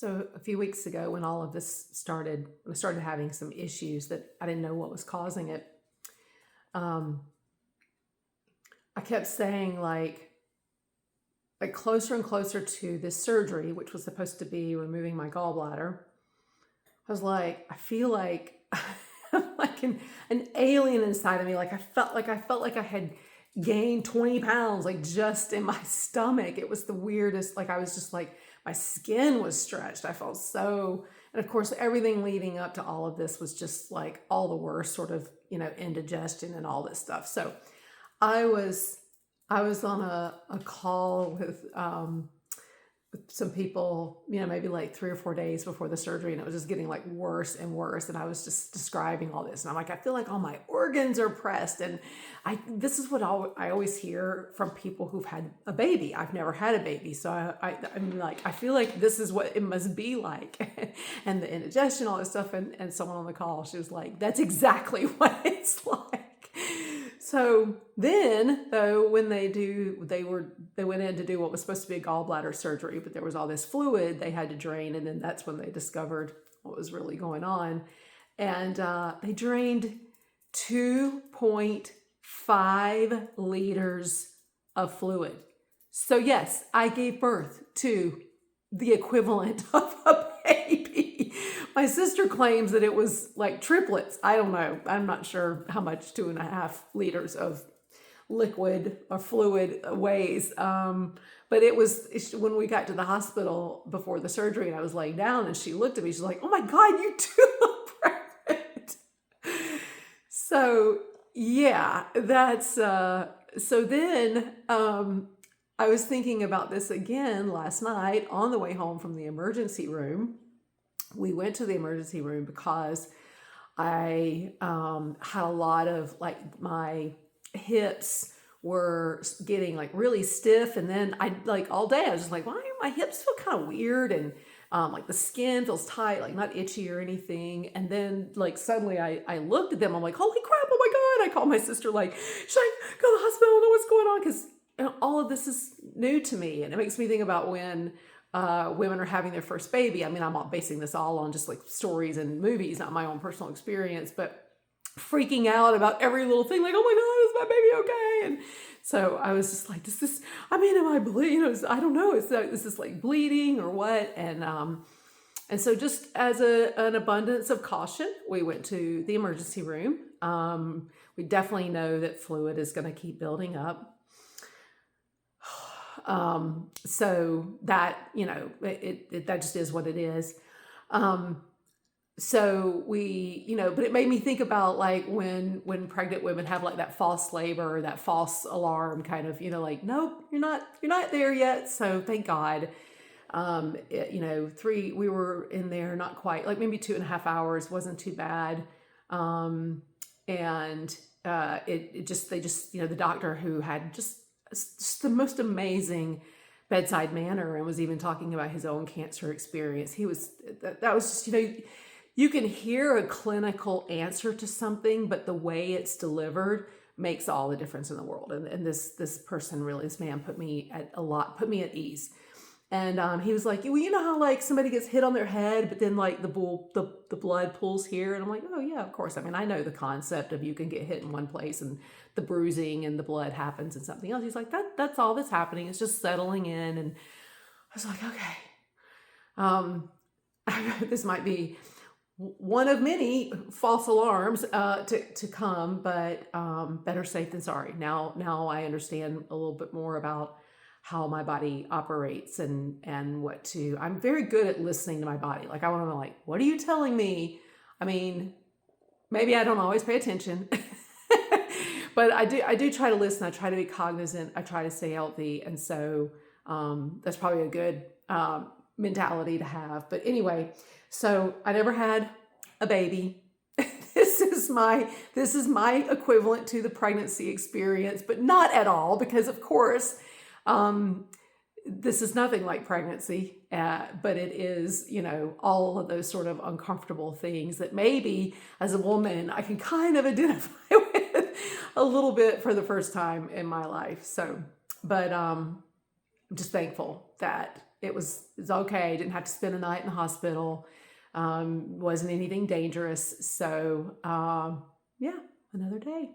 So a few weeks ago, when all of this started, I started having some issues that I didn't know what was causing it. Um, I kept saying like closer and closer to this surgery, which was supposed to be removing my gallbladder. I was like, I feel like I'm like an alien inside of me. Like I felt like I had gained 20 pounds, like just in my stomach. It was the weirdest. Like I was just like, my skin was stretched. I felt so, and of course, everything leading up to all of this was just like all the worst, sort of, indigestion and all this stuff. So I was, I was on a call with some people, maybe like 3 or 4 days before the surgery, and it was just getting like worse and worse. And I was just describing all this, and I'm like, I feel like all my organs are pressed, and this is what I always hear from people who've had a baby. I've never had a baby, so I'm like, I feel like this is what it must be like, and the indigestion, all this stuff. And someone on the call, she was like, that's exactly what it's like. So then, though, when they went in to do what was supposed to be a gallbladder surgery, but there was all this fluid they had to drain, and then that's when they discovered what was really going on. And they drained 2.5 liters of fluid. So yes, I gave birth to the equivalent of a baby. My sister claims that it was like triplets. I don't know. I'm not sure how much 2.5 liters of liquid or fluid weighs. But when we got to the hospital before the surgery and I was laying down and she looked at me, she's like, oh my God, you do look pregnant. So yeah, so then, I was thinking about this again last night on the way home from the emergency room. We went to the emergency room because I had a lot of like my hips were getting like really stiff, and then I like all day I was just like, why do my hips feel kind of weird, and like the skin feels tight, like not itchy or anything. And then like suddenly I looked at them, I'm like, holy crap, oh my God. I called my sister, like, should I go to the hospital? I don't know what's going on, because all of this is new to me, and it makes me think about when women are having their first baby. I mean, I'm not basing this all on just like stories and movies, not my own personal experience, but freaking out about every little thing, like, oh my God, is my baby okay? And so I was just like, am I bleeding? I don't know. Is this like bleeding or what? And so just as an abundance of caution, we went to the emergency room. We definitely know that fluid is going to keep building up. So that, that just is what it is. So but it made me think about like when pregnant women have like that false labor, that false alarm kind of, like, nope, you're not there yet. So thank God. We were in there not quite, like maybe 2.5 hours, wasn't too bad. They just, the doctor who had just the most amazing bedside manner and was even talking about his own cancer experience. That was just, you can hear a clinical answer to something, but the way it's delivered makes all the difference in the world. And this man put me at ease. And he was like, well, you know how like somebody gets hit on their head, but then like the blood pools here. And I'm like, oh yeah, of course. I mean, I know the concept of you can get hit in one place and the bruising and the blood happens in something else. He's like, that's all that's happening. It's just settling in. And I was like, okay. This might be one of many false alarms to come, but better safe than sorry. Now I understand a little bit more about how my body operates and I'm very good at listening to my body. Like I want to know, like, what are you telling me? I mean, maybe I don't always pay attention, but I do try to listen. I try to be cognizant. I try to stay healthy. And so that's probably a good mentality to have. But anyway, so I never had a baby. This is my equivalent to the pregnancy experience, but not at all, because of course, this is nothing like pregnancy, but it is, all of those sort of uncomfortable things that maybe as a woman I can kind of identify with a little bit for the first time in my life. So, but I'm just thankful that it's okay. Didn't have to spend a night in the hospital. Wasn't anything dangerous. So, yeah, another day.